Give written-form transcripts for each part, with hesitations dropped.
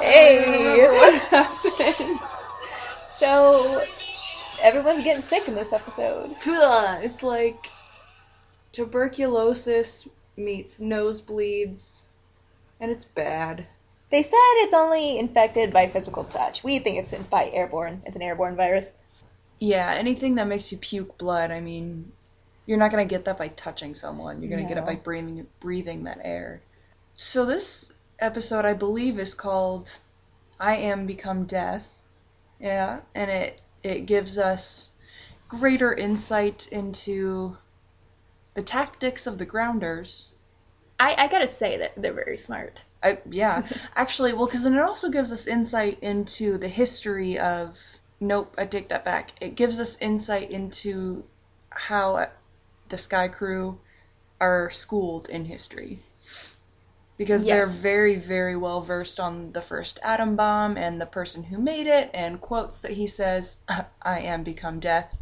Hey, what happened? So, everyone's getting sick in this episode. It's like tuberculosis meets nosebleeds, and it's bad. They said it's only infected by physical touch. We think it's by airborne. It's an airborne virus. Yeah, anything that makes you puke blood, I mean, you're not gonna get that by touching someone. You're gonna get it by No. breathing that air. So this episode, I believe, is called "I Am Become Death." Yeah, and it gives us greater insight into the tactics of the grounders. I gotta say that they're very smart. Yeah, actually, well, because then it also gives us insight into the history of. Nope, I take that back. It gives us insight into how the Sky Crew are schooled in history. Because they're very, Yes. very well versed on the first atom bomb and the person who made it, and quotes that he says, "I am become death."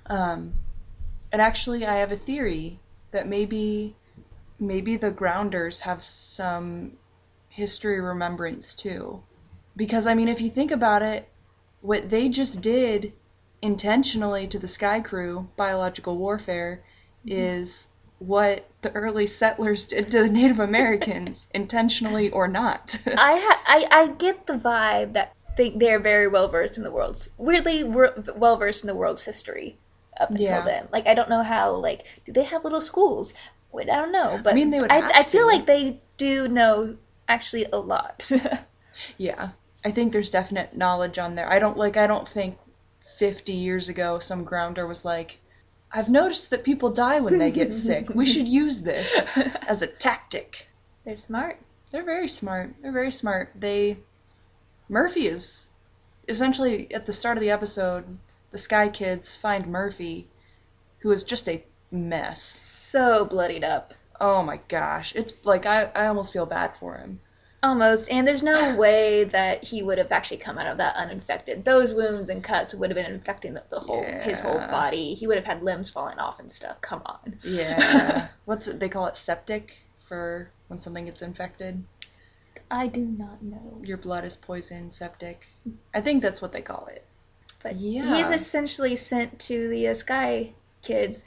um, and actually, I have a theory that maybe the grounders have some history remembrance too. Because, I mean, if you think about it, what they just did intentionally to the Sky Crew, biological warfare, is what the early settlers did to the Native Americans, intentionally or not. I get the vibe that they're very well versed in the world's weirdly well versed in the world's history up until Yeah. then. Like I don't know how do they have little schools? Wait, I don't know, I but mean, they would I have feel to. like they do know actually a lot. Yeah. I think there's definite knowledge on there. I don't think 50 years ago some grounder was like, "I've noticed that people die when they get sick. We should use this as a tactic." They're smart. They're very smart. They're very smart. Murphy is essentially at the start of the episode, the Sky Kids find Murphy, who is just a mess. So bloodied up. Oh my gosh. It's like I almost feel bad for him. Almost, and there's no way that he would have actually come out of that uninfected. Those wounds and cuts would have been infecting the whole his whole Yeah. body. He would have had limbs falling off and stuff. Come on. Yeah. What's it? They call it septic for when something gets infected. I do not know. Your blood is poisoned, septic. I think that's what they call it. But Yeah. he's essentially sent to the Sky Kids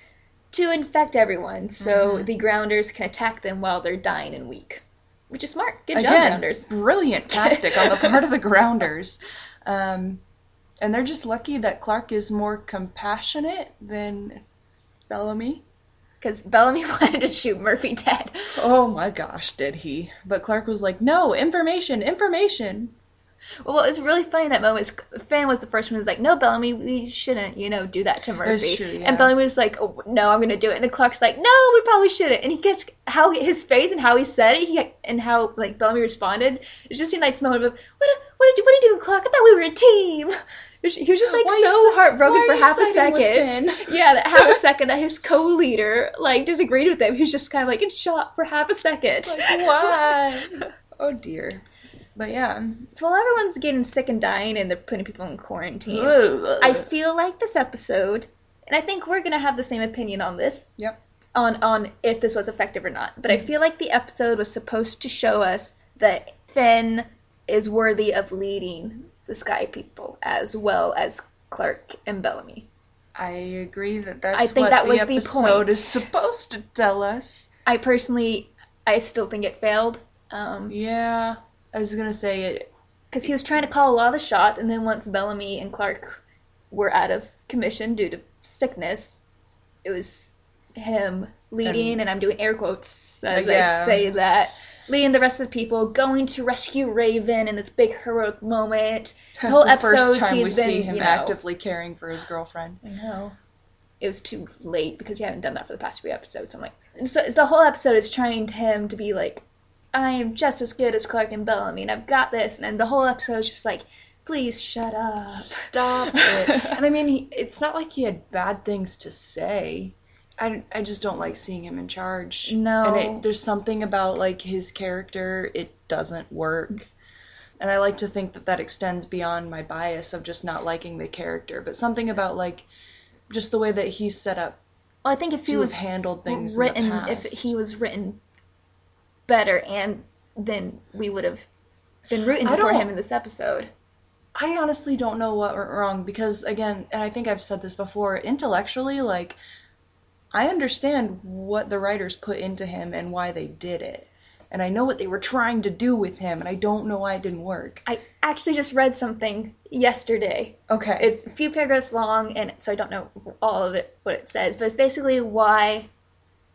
to infect everyone, so the Grounders can attack them while they're dying and weak. Which is smart. Good job, Again, Grounders. brilliant tactic on the part of the grounders. And they're just lucky that Clarke is more compassionate than Bellamy. Because Bellamy wanted to shoot Murphy dead. Oh my gosh, did he? But Clarke was like, "No, information, information." Well, what was really funny in that moment is Finn was the first one who was like, "No, Bellamy, we shouldn't, do that to Murphy." It's true, yeah. And Bellamy was like, "Oh, no, I'm going to do it." And then Clark's like, "No, we probably shouldn't." And he gets how his face and how he said it, and how like Bellamy responded. It just seemed like this moment of, what are you doing, Clark? I thought we were a team." He was just like so heartbroken for half a second. Yeah, that half a second that his co-leader like disagreed with him. He was just kind of like in shock for half a second. Like, why? Oh dear. But yeah. So while everyone's getting sick and dying and they're putting people in quarantine, Ugh. I feel like this episode, and I think we're gonna have the same opinion on this, Yep. on if this was effective or not. But I feel like the episode was supposed to show us that Finn is worthy of leading the Sky People as well as Clarke and Bellamy. I agree that's I think what that the was the episode point. is supposed to tell us. I still think it failed. Yeah. I was gonna say it. Because he was trying to call a lot of the shots, and then once Bellamy and Clarke were out of commission due to sickness, it was him leading, and I'm doing air quotes as I say that, leading the rest of the people, going to rescue Raven in this big heroic moment. The whole episode, first time he's we been, see him actively caring for his girlfriend. I know. It was too late because he hadn't done that for the past few episodes. So I'm like, so the whole episode is trying him to be like, I am just as good as Clarke and Bellamy, and I've got this. And then the whole episode is just like, please shut up. Stop it. And I mean, it's not like he had bad things to say. I just don't like seeing him in charge. No. And there's something about, like, his character, it doesn't work. And I like to think that extends beyond my bias of just not liking the character. But something about, like, just the way that he's set up. Well, I think if he was handled things written, in the past. if he was written better, and then we would have been rooting I for don't him in this episode. I honestly don't know what went wrong because, again, and I think I've said this before, intellectually, like, I understand what the writers put into him and why they did it. And I know what they were trying to do with him, and I don't know why it didn't work. I actually just read something yesterday. Okay. It's a few paragraphs long, and so I don't know all of it, what it says, but it's basically why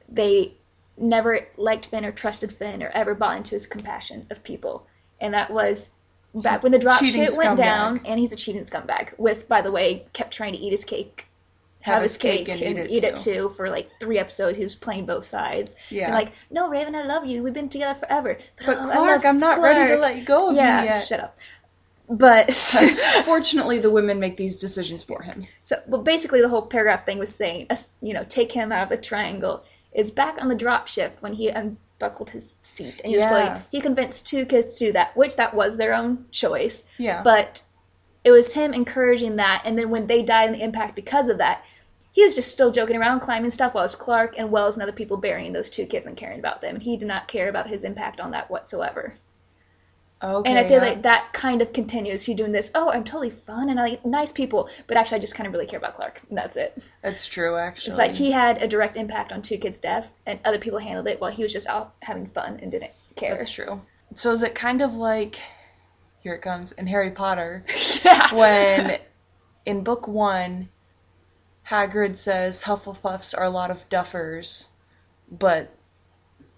they never liked Finn or trusted Finn or ever bought into his compassion of people. And that was back when the drop cheating shit went scumbag. down, and he's a cheating scumbag. With, by the way, kept trying to eat his cake, have his cake, and eat it too. For like 3 episodes. He was playing both sides. Yeah. And like, no, Raven, I love you. We've been together forever. But Clarke, I'm not ready to let go of you yeah, yet. shut up. But Fortunately, the women make these decisions for him. so, well, basically, the whole paragraph thing was saying, take him out of the triangle. Is back on the drop shift when he unbuckled his seat, and he convinced 2 kids to do that, which that was their own choice. Yeah. But it was him encouraging that, and then when they died in the impact because of that, he was just still joking around, climbing stuff, while it was Clarke and Wells and other people burying those 2 kids and caring about them, and he did not care about his impact on that whatsoever. Okay, and I feel like that kind of continues. He's doing this, I'm totally fun and I like nice people, but actually I just kind of really care about Clarke, and that's it. That's true, actually. It's like he had a direct impact on 2 kids' death, and other people handled it while he was just out having fun and didn't care. That's true. So is it kind of like, here it comes, in Harry Potter, Yeah. when in book 1, Hagrid says Hufflepuffs are a lot of duffers, but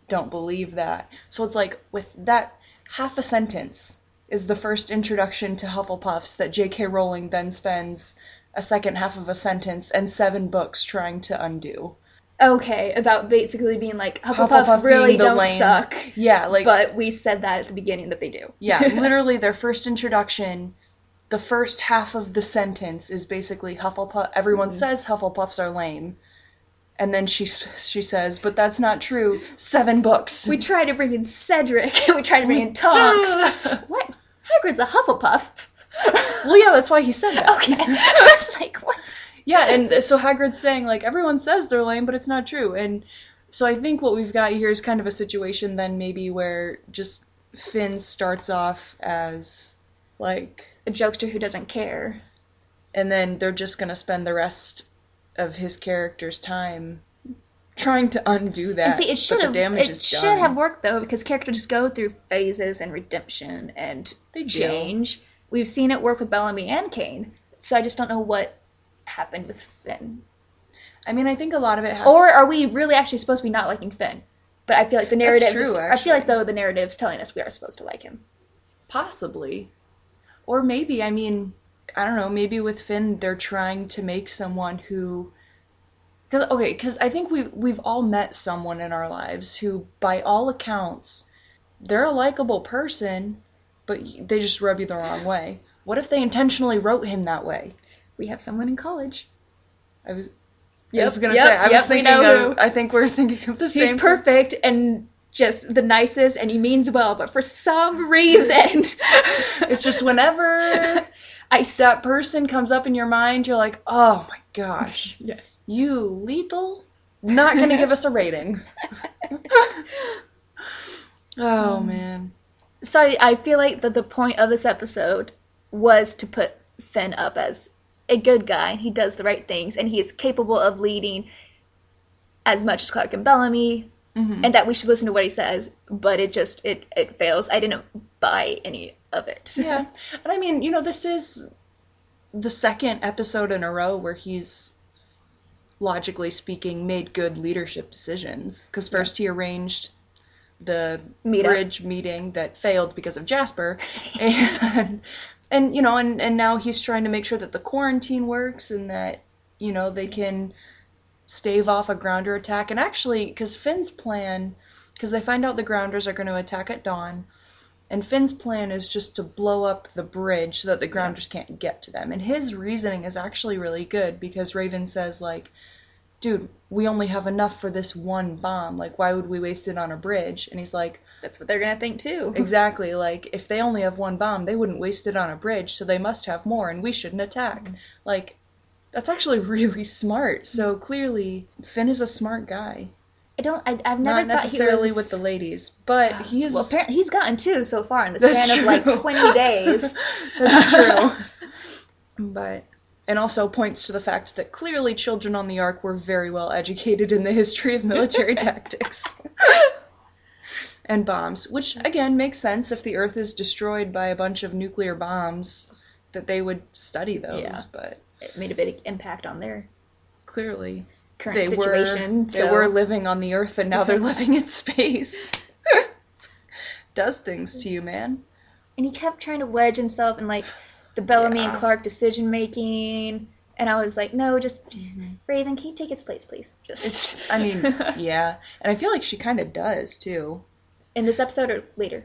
don't believe that. So it's like, with that half a sentence is the first introduction to Hufflepuffs that J.K. Rowling then spends a second half of a sentence and 7 books trying to undo. Okay, about basically being like, Hufflepuffs really don't suck. Yeah, like... But we said that at the beginning that they do. Yeah, literally their first introduction, the first half of the sentence is basically Hufflepuff. Everyone says Hufflepuffs are lame. And then she says, but that's not true. 7 books. We tried to bring in Cedric. We tried to bring in Tonks. What? Hagrid's a Hufflepuff. Well, yeah, that's why he said that. Okay. I was like, what? Yeah, and so Hagrid's saying, like, everyone says they're lame, but it's not true. And so I think what we've got here is kind of a situation then maybe where just Finn starts off as, like... a jokester who doesn't care. And then they're just going to spend the rest of his character's time trying to undo that. And see, it should have worked though, because characters go through phases and redemption and change. We've seen it work with Bellamy and Kane, so I just don't know what happened with Finn. I mean, I think a lot of it has. Or are we really actually supposed to be not liking Finn? But I feel like the narrative. That's true, I feel like though the narrative's telling us we are supposed to like him. Possibly, or maybe I don't know, maybe with Finn, they're trying to make someone who... Because I think we've all met someone in our lives who, by all accounts, they're a likable person, but they just rub you the wrong way. What if they intentionally wrote him that way? We have someone in college. I was going to say, I think we're thinking of the same... He's perfect and just the nicest, and he means well, but for some reason... It's just whenever... that person comes up in your mind, you're like, oh my gosh. Yes. You lethal? Not gonna give us a rating. Oh, man. So I feel like that the point of this episode was to put Finn up as a good guy. He does the right things, and he is capable of leading as much as Clarke and Bellamy, and that we should listen to what he says, but it fails. I didn't buy any of it. Yeah. And I mean, this is the second episode in a row where he's, logically speaking, made good leadership decisions. Because first he arranged the bridge meeting that failed because of Jasper. And now he's trying to make sure that the quarantine works and that, they can stave off a grounder attack. And actually, because Finn's plan, because they find out the grounders are going to attack at dawn, and Finn's plan is just to blow up the bridge so that the grounders can't get to them. And his reasoning is actually really good, because Raven says, like, dude, we only have enough for this one bomb. Like, why would we waste it on a bridge? And he's like... That's what they're going to think, too. Exactly. Like, if they only have one bomb, they wouldn't waste it on a bridge, so they must have more, and we shouldn't attack. Mm-hmm. Like, that's actually really smart. So, clearly, Finn is a smart guy. I've never Not thought he necessarily with the was. ladies, but Well, he's apparently he's gotten two so far in the that's span of like true. 20 days. That's true. But and also points to the fact that clearly children on the Ark were very well educated in the history of military tactics and bombs, which again makes sense if the Earth is destroyed by a bunch of nuclear bombs that they would study those, Yeah. but It made a big impact on their clearly current situation. they were living on the Earth and now they're living in space. Does things to you, man. And he kept trying to wedge himself in like the Bellamy and Yeah. Clarke decision making. And I was like, no, just Raven, can you take his place, please? Just It's, I mean, yeah. And I feel like she kind of does, too. in this episode or later.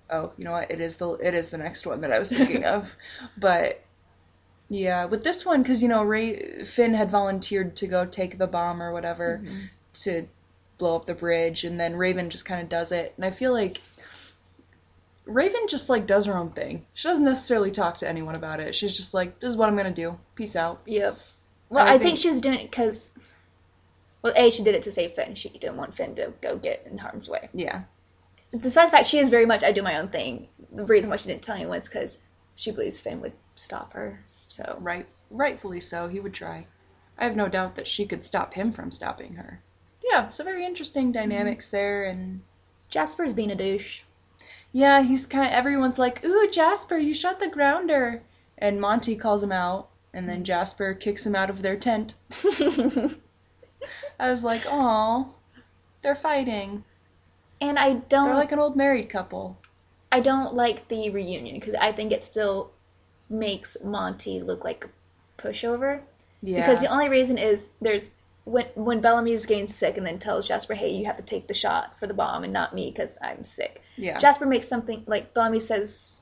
Oh, you know what? It is the next one that I was thinking of. But yeah, with this one, because, Finn had volunteered to go take the bomb or whatever to blow up the bridge, and then Raven just kind of does it. And I feel like Raven just, like, does her own thing. She doesn't necessarily talk to anyone about it. She's just like, this is what I'm going to do. Peace out. Yep. Well, And I think she was doing it because, well, A, she did it to save Finn. She didn't want Finn to go get in harm's way. Yeah. Despite the fact she is very much, I do my own thing, the reason why she didn't tell anyone is because she believes Finn would stop her. So Rightfully so. He would try. I have no doubt that she could stop him from stopping her. Yeah, so very interesting dynamics there, and Jasper's being a douche. yeah, everyone's like, ooh, Jasper, you shot the grounder. And Monty calls him out, and then Jasper kicks him out of their tent. I was like, aw, they're fighting. And I They're like an old married couple. don't like the reunion because I think it still makes Monty look like a pushover. Yeah. Because the only reason is when Bellamy's getting sick and then tells Jasper, hey, you have to take the shot for the bomb and not me because I'm sick. Yeah. Jasper makes something, like, Bellamy says,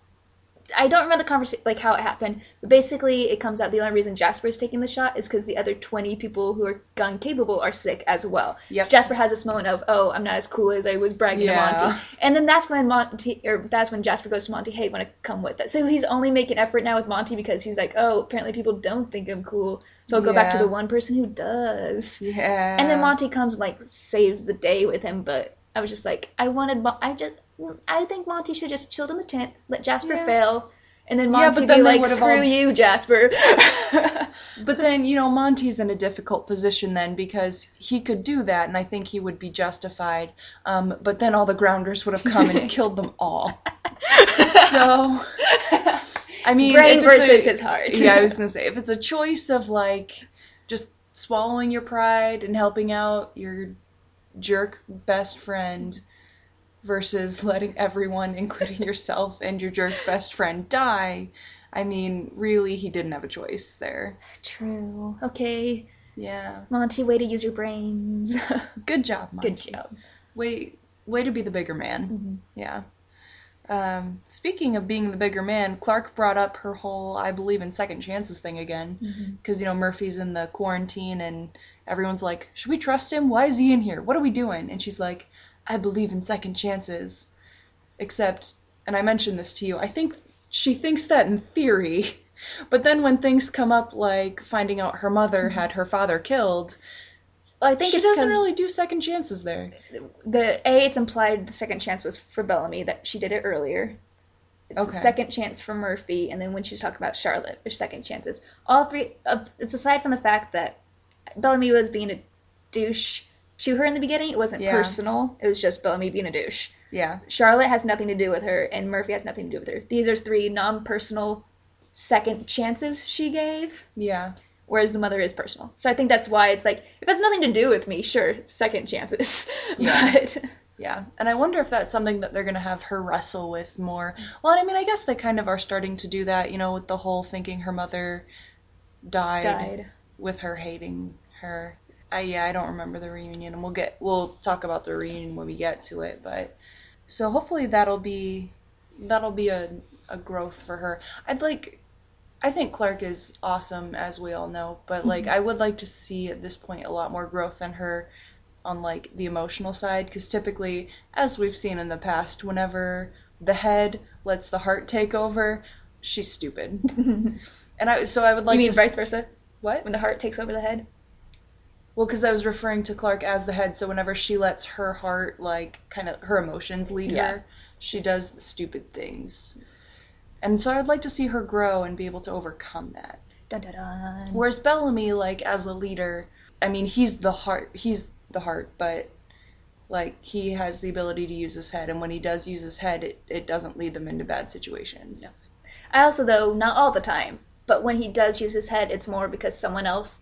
I don't remember the conversation, like, how it happened, but basically it comes out the only reason Jasper is taking the shot is because the other 20 people who are gun capable are sick as well. Yep. So Jasper has this moment of, oh, I'm not as cool as I was bragging to Monty. And then that's when Jasper goes to Monty, hey, want to come with us? So he's only making effort now with Monty because he's like, oh, apparently people don't think I'm cool, so I'll go back to the one person who does. Yeah. And then Monty comes and, like, saves the day with him, but I was just like, I think Monty should just chilled in the tent, let Jasper fail, and then Monty be like, screw you, Jasper. But then, Monty's in a difficult position then because he could do that, and I think he would be justified. But then all the grounders would have come and killed them all. So, I mean, his brain versus his heart. Yeah, I was gonna say, if it's a choice of, like, just swallowing your pride and helping out your jerk best friend versus letting everyone, including yourself and your jerk best friend, die, I mean, really, he didn't have a choice there. True. Okay. Yeah. Monty, way to use your brains. Good job, Monty. Good job. Way to be the bigger man. Mm-hmm. Yeah. Speaking of being the bigger man, Clarke brought up her whole I believe in second chances thing again. Because, Murphy's in the quarantine and everyone's like, should we trust him? Why is he in here? What are we doing? And she's like, I believe in second chances. Except, and I mentioned this to you, I think she thinks that in theory. But then when things come up like finding out her mother had her father killed, Well, I think she doesn't really do second chances there. It's implied the second chance was for Bellamy, that she did it earlier. It's the second chance for Murphy, and then when she's talking about Charlotte, there's second chances. All three, it's aside from the fact that Bellamy was being a douche to her in the beginning, it wasn't personal, it was just Bellamy being a douche. Yeah. Charlotte has nothing to do with her, and Murphy has nothing to do with her. These are three non-personal second chances she gave. Yeah. Whereas the mother is personal. So I think that's why it's like, if it has nothing to do with me, sure, second chances. Yeah. But yeah. And I wonder if that's something that they're going to have her wrestle with more. Well, I mean, I guess they kind of are starting to do that, with the whole thinking her mother died. With her hating her. I don't remember the reunion, and we'll talk about the reunion when we get to it, but so hopefully that'll be a growth for her. I think Clarke is awesome, as we all know, but, like, I would like to see at this point a lot more growth in her on, like, the emotional side, because typically, as we've seen in the past, whenever the head lets the heart take over, she's stupid. And I would like to... You mean vice versa? What? When the heart takes over the head? Well, because I was referring to Clarke as the head, so whenever she lets her heart, like, kind of her emotions lead Yeah. her, she does the stupid things. And so I'd like to see her grow and be able to overcome that. Dun dun dun. Whereas Bellamy, like, as a leader, I mean, he's the heart, but, like, he has the ability to use his head, and when he does use his head, it doesn't lead them into bad situations. No. I also, though, not all the time, but when he does use his head, it's more because someone else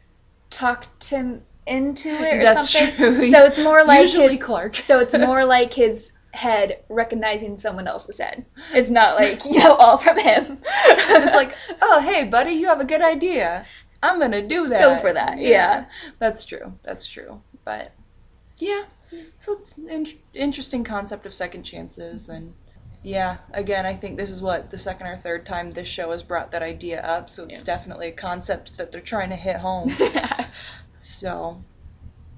talked him into it or That's something. true. So it's more like Usually Clarke. So it's more like his head recognizing someone else's head. It's not like, all from him. It's like, oh, hey, buddy, you have a good idea. I'm gonna do that. Go for that. Yeah. That's true. But yeah, so it's an interesting concept of second chances, and yeah, again, I think this is what the second or third time this show has brought that idea up, so it's definitely a concept that they're trying to hit home. So,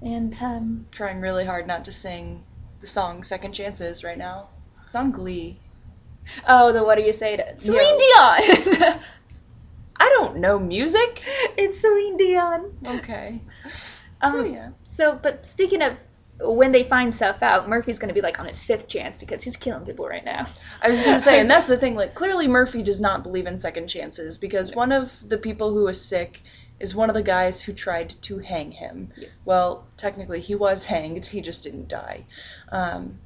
and trying really hard not to sing the song Second Chances right now. It's on Glee. Oh, the what do you say to Celine Dion? I don't know music. It's Celine Dion. Okay. So yeah. So, but speaking of when they find stuff out, Murphy's going to be like on his 5th chance because he's killing people right now. I was going to say, and that's the thing, like, clearly Murphy does not believe in second chances because one of the people who was sick is one of the guys who tried to hang him. Yes. Well, technically he was hanged, he just didn't die. And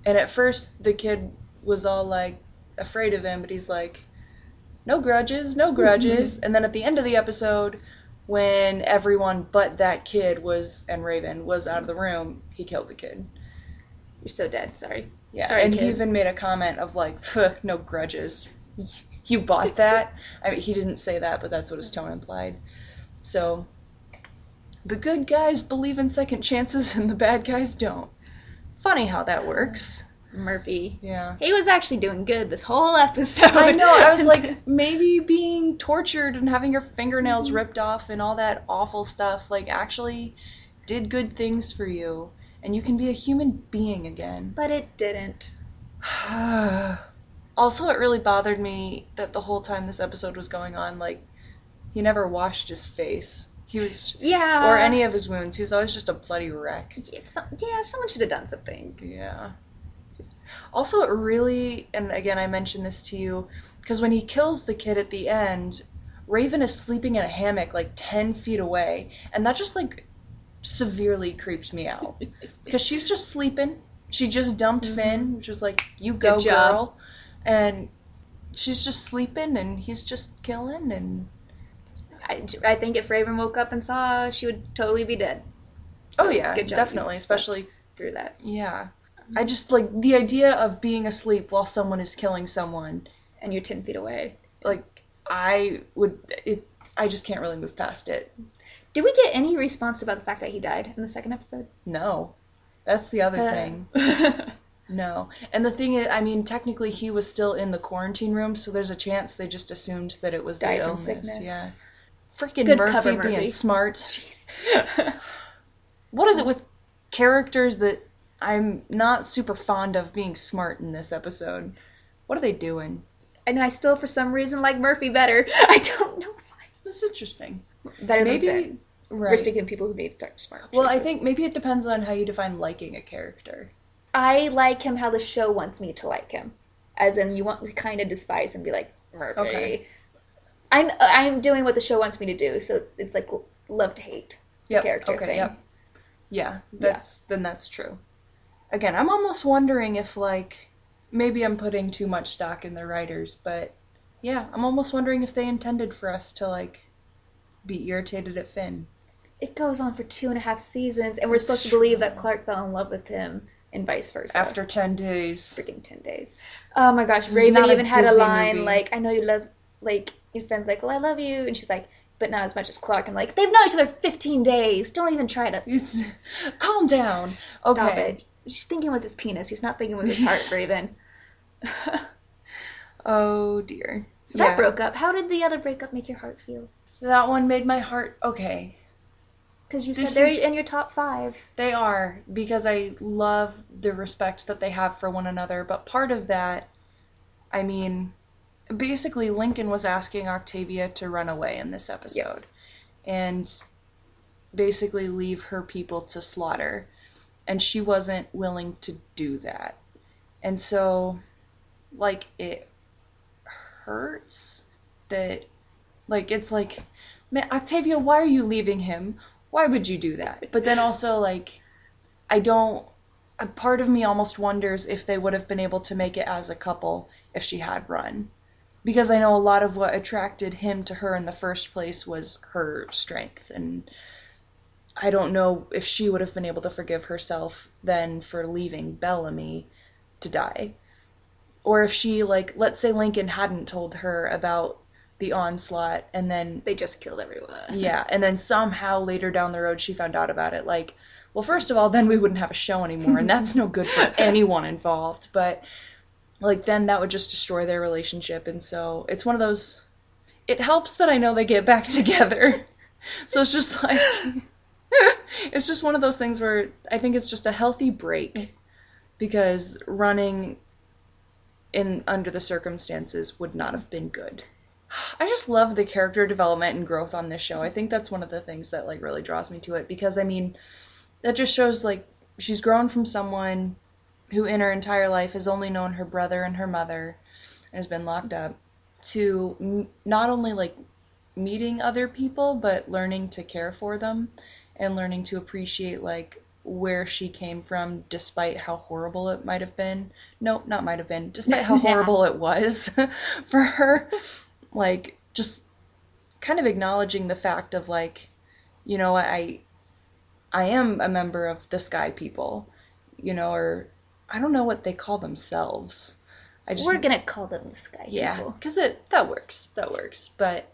at first the kid was all like afraid of him, but he's like, no grudges, no grudges. And then at the end of the episode, when everyone but that kid and Raven was out of the room, he killed the kid. You're so dead, sorry. Yeah, sorry, and kid. he even made a comment of like, no grudges. You bought that? I mean, he didn't say that, but that's what his tone implied. So, the good guys believe in second chances and the bad guys don't. Funny how that works. Murphy. Yeah. He was actually doing good this whole episode. I know, I was like, maybe being tortured and having your fingernails ripped off and all that awful stuff, like, actually did good things for you. And you can be a human being again. But it didn't. Also, it really bothered me that the whole time this episode was going on, like, he never washed his face. He was... Yeah. Or any of his wounds. He was always just a bloody wreck. Someone should have done something. Yeah. Also, it really... And again, I mentioned this to you, because when he kills the kid at the end, Raven is sleeping in a hammock, like, 10 feet away. And that just, like, severely creeps me out. Because she's just sleeping. She just dumped Finn, which was like, you go, girl. And she's just sleeping, and he's just killing, and... I think if Raven woke up and saw, she would totally be dead. So, oh, yeah, good job, definitely, especially... through that. Yeah. I just, like, the idea of being asleep while someone is killing someone... And you're 10 feet away. Like, I just can't really move past it. Did we get any response about the fact that he died in the second episode? No. That's the other thing. No. And the thing is, I mean, technically he was still in the quarantine room, so there's a chance they just assumed that it was the illness. From sickness. Yeah. Freaking Good Murphy cover, being Murphy. smart. Jeez. What is it with characters that I'm not super fond of being smart in this episode? What are they doing? And I still, for some reason, like Murphy better. I don't know why. That's interesting. Better Maybe, than Finn. right. We're speaking of people who made smart choices. Well, I think maybe it depends on how you define liking a character. I like him how the show wants me to like him. As in, you want to kind of despise and be like, Murphy. Okay. I'm doing what the show wants me to do, so it's like love to hate character okay, thing. Yep. Yeah, then that's true. Again, I'm almost wondering if, like, maybe I'm putting too much stock in the writers, but yeah, I'm almost wondering if they intended for us to, like, be irritated at Finn. It goes on for 2.5 seasons, and we're supposed to believe that Clarke fell in love with him, and vice versa. After 10 days. Freaking 10 days. Oh my gosh, This is Raven not a even had a Disney line movie. like, I know you love, like, your friend's like, well, I love you, and she's like, but not as much as Clarke. I'm like, they've known each other 15 days. Don't even try to... Calm down. Stop Okay. it. He's thinking with his penis. He's not thinking with his heart, Raven. Oh, dear. So that broke up. How did the other breakup make your heart feel? That one made my heart... Okay. Because you This said they're is- in your top 5. They are, because I love the respect that they have for one another, but part of that, I mean, basically Lincoln was asking Octavia to run away in this episode. Yes. And basically leave her people to slaughter. And she wasn't willing to do that. And so, like, it hurts that, like, it's like, man, Octavia, why are you leaving him? Why would you do that? But then also, like, I don't, a part of me almost wonders if they would have been able to make it as a couple if she had run. Because I know a lot of what attracted him to her in the first place was her strength. And I don't know if she would have been able to forgive herself then for leaving Bellamy to die. Or if she, like, let's say Lincoln hadn't told her about the onslaught and then, They just killed everyone. yeah, and then somehow later down the road she found out about it. Like, well, first of all, then we wouldn't have a show anymore, and that's no good for anyone involved. But, like, then that would just destroy their relationship. And so it's one of those, it helps that I know they get back together. So it's just like, it's just one of those things where I think it's just a healthy break, because running in under the circumstances would not have been good. I just love the character development and growth on this show. I think that's one of the things that, like, really draws me to it, because I mean, that just shows, like, she's grown from someone who in her entire life has only known her brother and her mother and has been locked up, to not only, like, meeting other people but learning to care for them and learning to appreciate, like, where she came from despite how horrible it might have been. No, not might have been. Despite how horrible it was for her. Like, just kind of acknowledging the fact of, like, you know, I am a member of the Sky People, you know, or I don't know what they call themselves. We're gonna call them the Sky Yeah, People. because that works. That works. But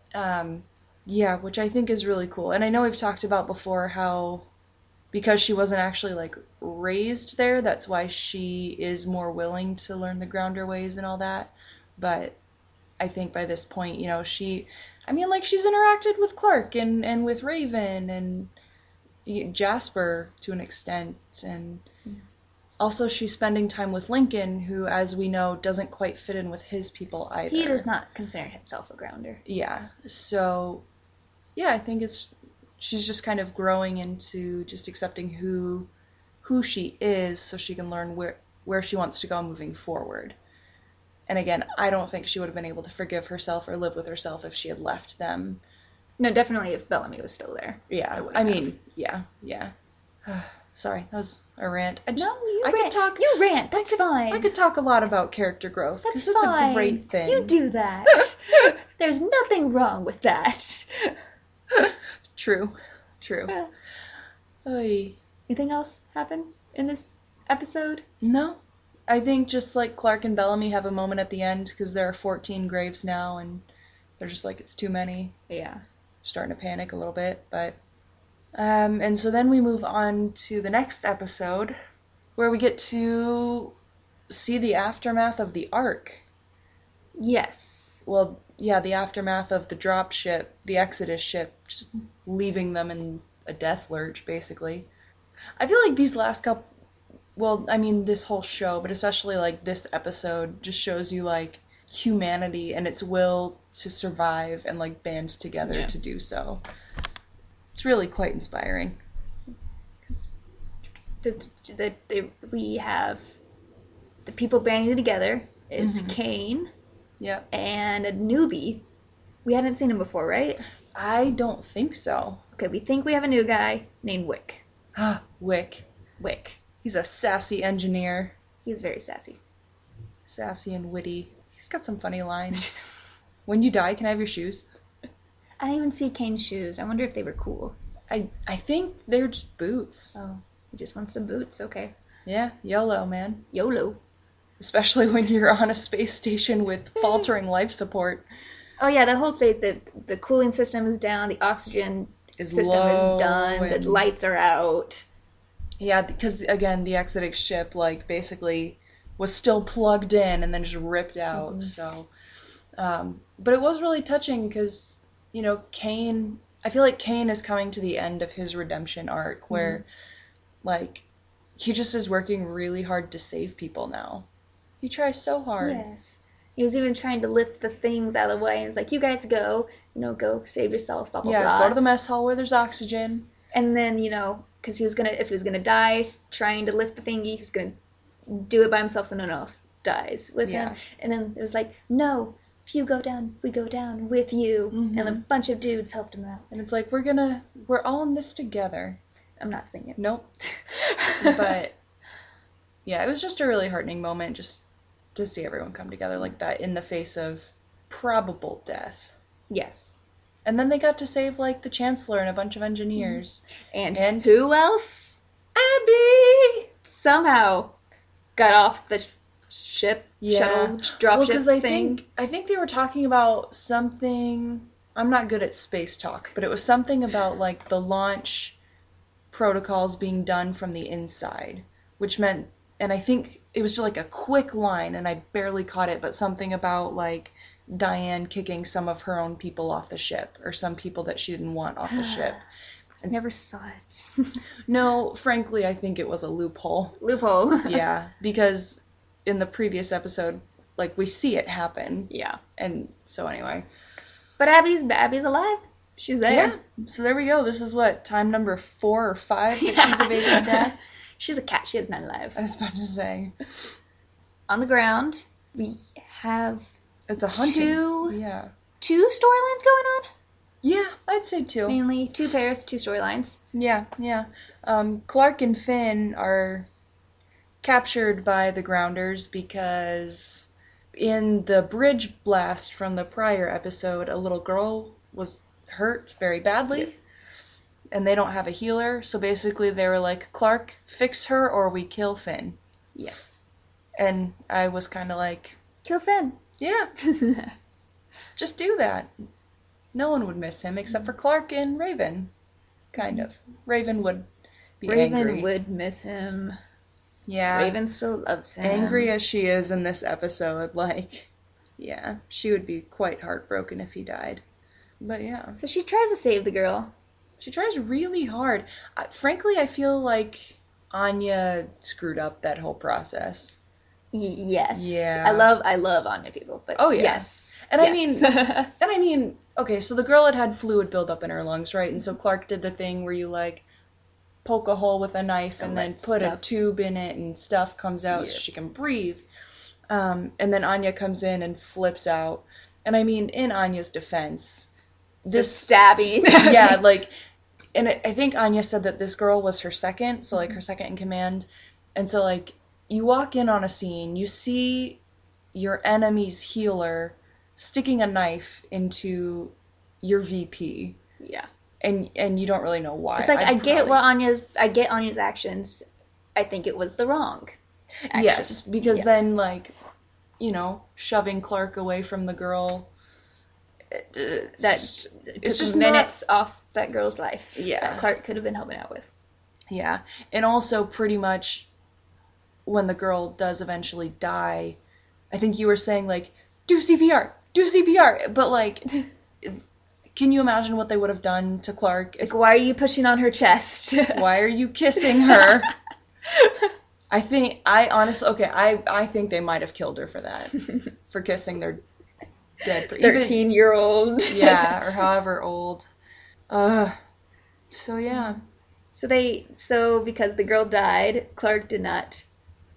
yeah, which I think is really cool. And I know we've talked about before how, because she wasn't actually, like, raised there, that's why she is more willing to learn the grounder ways and all that. But I think by this point, you know, I mean, like, she's interacted with Clarke and with Raven and Jasper to an extent. And also she's spending time with Lincoln, who, as we know, doesn't quite fit in with his people either. He does not consider himself a grounder. Yeah. So, yeah, I think she's just kind of growing into just accepting who she is, so she can learn where she wants to go moving forward. And again, I don't think she would have been able to forgive herself or live with herself if she had left them. No, definitely if Bellamy was still there. Yeah, I mean, yeah. Sorry, that was a rant. You rant. That's fine. I could talk a lot about character growth. That's it's fine. a great thing. You do that. There's nothing wrong with that. True. Oy. Anything else happen in this episode? No. I think just, like, Clarke and Bellamy have a moment at the end, because there are 14 graves now, and they're just like, it's too many. Yeah. Starting to panic a little bit, but and so then we move on to the next episode, where we get to see the aftermath of the Ark. Yes. Well, yeah, the aftermath of the dropped ship, the Exodus ship, just leaving them in a death lurch, basically. I feel like these last couple, well, I mean, this whole show, but especially, like, this episode just shows you, like, humanity and its will to survive and, like, band together to do so. It's really quite inspiring. We have the people banding together is Kane. Yep. And a newbie. We hadn't seen him before, right? I don't think so. Okay, we think we have a new guy named Wick. Wick. He's a sassy engineer. He's very sassy. Sassy and witty. He's got some funny lines. When you die, can I have your shoes? I didn't even see Kane's shoes. I wonder if they were cool. I think they're just boots. Oh, he just wants some boots. Okay. Yeah, YOLO, man. YOLO. Especially when you're on a space station with faltering life support. Oh yeah, the whole space, the cooling system is down, the oxygen system is done, the lights are out. Yeah, because, again, the Exodus ship, like, basically was still plugged in and then just ripped out, so. But it was really touching because, you know, Kane, I feel like Kane is coming to the end of his redemption arc where, like, he just is working really hard to save people now. He tries so hard. Yes. He was even trying to lift the things out of the way, and it's like, you guys go, go save yourself, blah, blah, blah. Yeah, go to the mess hall where there's oxygen. And then, because if he was gonna die trying to lift the thingy, he was gonna do it by himself so no one else dies with him. And then it was like, no, if you go down, we go down with you. And a bunch of dudes helped him out. And it's like, we're all in this together. I'm not singing. Nope. But yeah, it was just a really heartening moment just to see everyone come together like that in the face of probable death. Yes. And then they got to save, like, the Chancellor and a bunch of engineers. And who else? Abby! Somehow got off the ship, shuttle, dropship thing. I think they were talking about something... I'm not good at space talk, but it was something about, like, the launch protocols being done from the inside, which meant... And I think it was just, like, a quick line, and I barely caught it, but something about, like... Diane kicking some of her own people off the ship, or some people that she didn't want off the ship. I never saw it. No, frankly, I think it was a loophole. Yeah, because in the previous episode, like, we see it happen. Yeah. And so anyway. But Abby's alive. She's there. Yeah. So there we go. This is what, time number 4 or 5 that she's evading death? She's a cat. She has 9 lives. I was about to say. On the ground, we have... It's a hunting. Two storylines going on? Yeah, I'd say 2. Mainly 2 pairs, 2 storylines. Yeah. Clarke and Finn are captured by the Grounders because in the bridge blast from the prior episode, a little girl was hurt very badly. Yes. And they don't have a healer, so basically they were like, Clarke, fix her or we kill Finn. Yes. And I was kind of like... Kill Finn. Yeah. Just do that. No one would miss him except for Clarke and Raven. Kind of. Raven would be angry. Raven would miss him. Yeah. Raven still loves him. Angry as she is in this episode, like, yeah, she would be quite heartbroken if he died. But yeah. So she tries to save the girl. She tries really hard. Frankly, I feel like Anya screwed up that whole process. Yes. Yeah. I love Anya people, but yes. And I mean, okay, so the girl had fluid buildup in her lungs, right? And so Clarke did the thing where you, like, poke a hole with a knife and then put a tube in it and stuff comes out so she can breathe. And then Anya comes in and flips out. And I mean, in Anya's defense... Just stabbing. Yeah, like... And I think Anya said that this girl was her second, so, like, her second in command. And so, like... You walk in on a scene, you see your enemy's healer sticking a knife into your VP. Yeah. And you don't really know why. It's like I get Anya's actions. I think it was the wrong actions. Yes, because then, like, shoving Clarke away from the girl, that it's took minutes off that girl's life. Yeah. That Clarke could have been helping out with. Yeah. And also pretty much when the girl does eventually die, I think you were saying, like, do CPR, but, like, can you imagine what they would have done to Clarke? Like, why are you pushing on her chest? Why are you kissing her? I think they might have killed her for that. For kissing their dead... 13-year-old. Yeah, or however old. So, yeah. So because the girl died, Clarke did not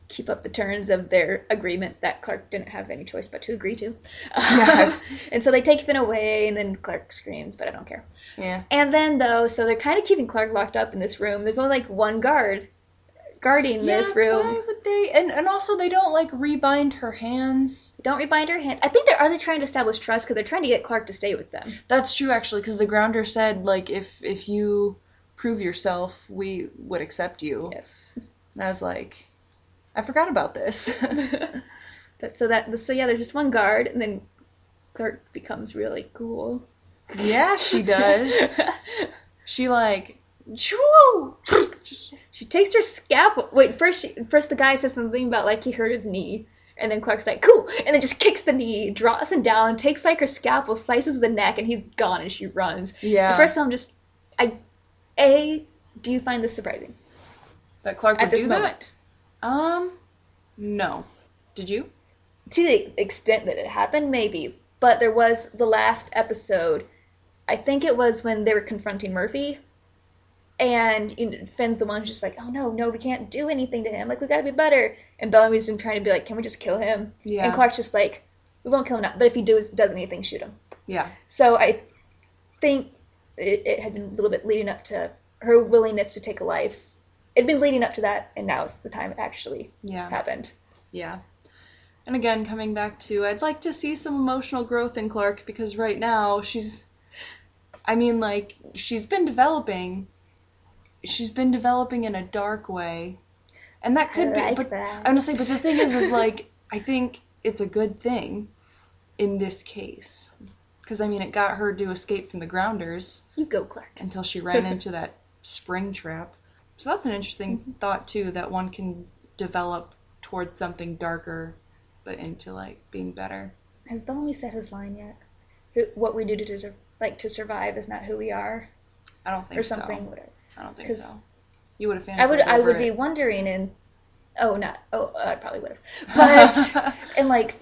keep up the terms of their agreement that Clarke didn't have any choice but to agree to. Yeah. And so they take Finn away, and then Clarke screams, but I don't care. Yeah. And then, though, so they're kind of keeping Clarke locked up in this room. There's only, like, one guarding this room. Why would they? And also, they don't, like, rebind her hands. Don't rebind her hands. I think they're trying to establish trust because they're trying to get Clarke to stay with them. That's true, actually, because the Grounder said, like, if you prove yourself, we would accept you. Yes. And I was like... I forgot about this. So there's just one guard, and then Clarke becomes really cool. Yeah, she does. She, like, choo! She takes her scalpel. Wait, first the guy says something about, like, he hurt his knee, and then Clarke's like, cool, and then just kicks the knee, draws him down, takes, like, her scalpel, slices the neck, and he's gone, and she runs. Yeah. At first, I'm just, do you find this surprising? That Clarke would at this do moment? That? No. Did you? To the extent that it happened, maybe. But there was the last episode. I think it was when they were confronting Murphy. And Finn's the one who's just like, oh no, no, we can't do anything to him. Like, we gotta be better. And Bellamy's been trying to be like, can we just kill him? And Yeah. Clarke's just like, we won't kill him now. But if he does anything, shoot him. Yeah. So I think it had been a little bit leading up to her willingness to take a life. It'd been leading up to that, and now it's the time it actually happened. Yeah. And again, coming back to, I'd like to see some emotional growth in Clarke, because right now she's been developing. She's been developing in a dark way. And that could I like be, but that. honestly, but the thing is like, I think it's a good thing in this case. Because, I mean, it got her to escape from the Grounders. You go, Clarke. Until she ran into that spring trap. So that's an interesting thought, too, that one can develop towards something darker, but into, like, being better. Has Bellamy said his line yet? What we do to survive is not who we are? I don't think so. Or something, whatever. I don't think so. You would have I would be wondering, and I probably would have, but and like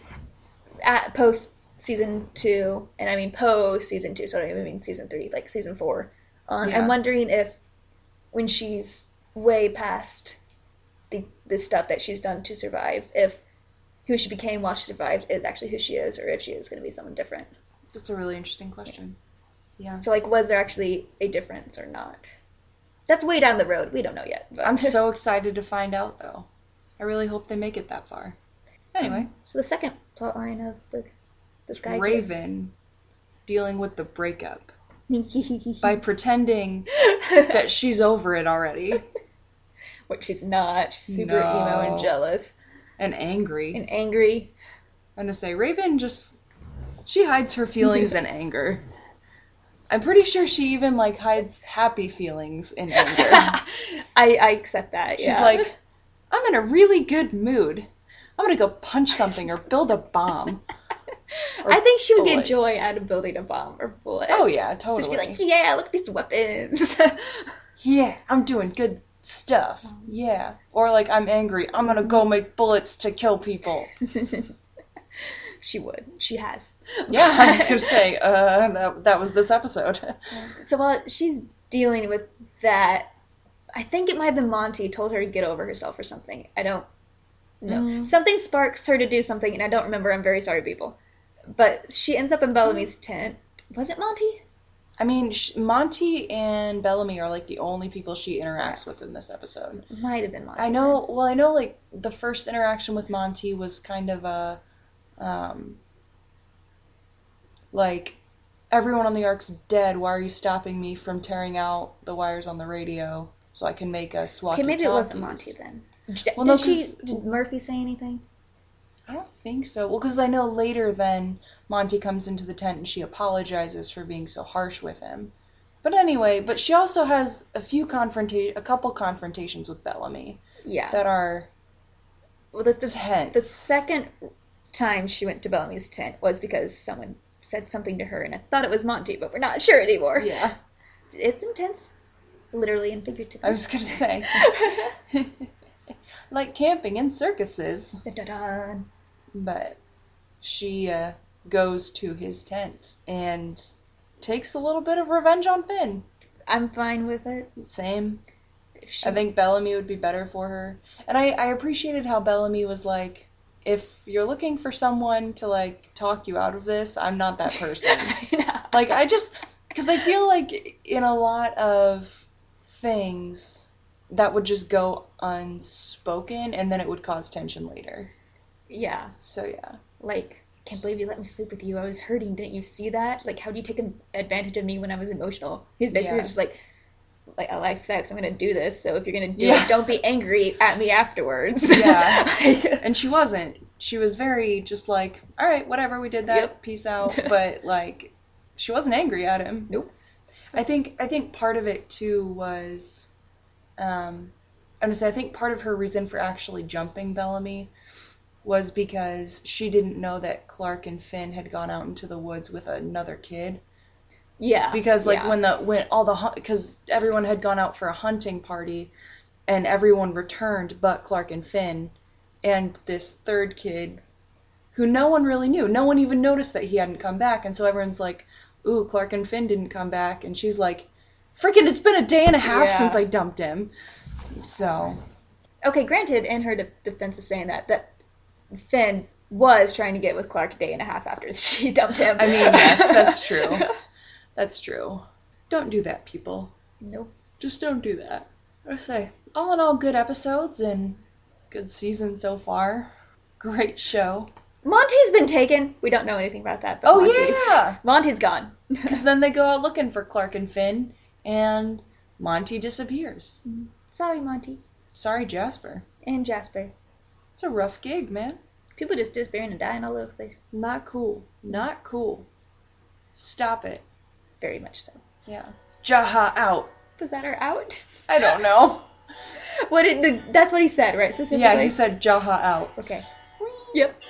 at post season 2, and I mean post season 2, so I don't even mean season 3, like season 4. I'm wondering if when she's way past the stuff that she's done to survive, if who she became while she survived is actually who she is, or if she is going to be someone different. That's a really interesting question. Yeah. So like, was there actually a difference or not? That's way down the road. We don't know yet. But. I'm so excited to find out, though. I really hope they make it that far. Anyway. So the second plotline of this guy Raven dealing with the breakup by pretending that she's over it already. What she's not. She's super emo and jealous. And angry. I'm gonna say, Raven she hides her feelings in anger. I'm pretty sure she even, like, hides happy feelings in anger. I accept that, yeah. She's like, I'm in a really good mood. I'm gonna go punch something or build a bomb. I think she would get joy out of building a bomb or bullets. Oh, yeah, totally. So she'd be like, yeah, look at these weapons. Yeah, I'm doing good stuff. Yeah. Or, like, I'm angry. I'm gonna go make bullets to kill people. She would. She has. Yeah, I was just gonna say, that was this episode. So while she's dealing with that, I think it might have been Monty told her to get over herself or something. I don't know. Something sparks her to do something, and I don't remember. I'm very sorry, people. But she ends up in Bellamy's tent. Was it Monty? I mean, Monty and Bellamy are, like, the only people she interacts with in this episode. Might have been Monty. I know, like, the first interaction with Monty was kind of a... like, everyone on the Ark's dead, why are you stopping me from tearing out the wires on the radio so I can make us walkie-talkies? Okay, maybe it wasn't Monty then. Did Murphy say anything? I don't think so. Well, because I know later then Monty comes into the tent and she apologizes for being so harsh with him. But anyway, she also has a couple confrontations with Bellamy. Yeah. That are tense. The second time she went to Bellamy's tent was because someone said something to her, and I thought it was Monty, but we're not sure anymore. Yeah. It's intense, literally and figuratively. I was gonna say. Like camping and circuses. Da-da-da. But she goes to his tent and takes a little bit of revenge on Finn. I'm fine with it. Same. I think Bellamy would be better for her. And I appreciated how Bellamy was like, if you're looking for someone to, like, talk you out of this, I'm not that person. Like, because I feel like in a lot of things, that would just go unspoken, and then it would cause tension later. Yeah. So, yeah. Like, can't believe you let me sleep with you. I was hurting. Didn't you see that? Like, how do you take advantage of me when I was emotional? He's basically just like, I like sex. I'm going to do this. So if you're going to do it, don't be angry at me afterwards. Yeah. And she wasn't. She was very just like, all right, whatever, we did that. Yep. Peace out. But, like, she wasn't angry at him. Nope. I think part of it, too, was... I'm going to say, I think part of her reason for actually jumping Bellamy was because she didn't know that Clarke and Finn had gone out into the woods with another kid. Yeah. Because, like, because everyone had gone out for a hunting party, and everyone returned but Clarke and Finn, and this third kid, who no one really knew. No one even noticed that he hadn't come back, and so everyone's like, ooh, Clarke and Finn didn't come back, and she's like, Freaking, it's been a day and a half Yeah. since I dumped him. So, Okay, granted, in her defense of saying that Finn was trying to get with Clarke a day and a half after she dumped him. I mean, yes, that's true. That's true. Don't do that, people. Nope. Just don't do that. I say, all in all, good episodes and good season so far. Great show. Monty's been taken. We don't know anything about that. But Oh, Monty's, yeah! Monty's gone. Because then they go out looking for Clarke and Finn, and Monty disappears. Sorry, Monty. Sorry, Jasper. And Jasper. It's a rough gig, man. People just disappearing and dying all over the place. Not cool. Not cool. Stop it. Very much so. Yeah. Jaha out. Was that our out? I don't know. That's what he said, right? Specifically. Yeah, he said Jaha out. Okay. Yep.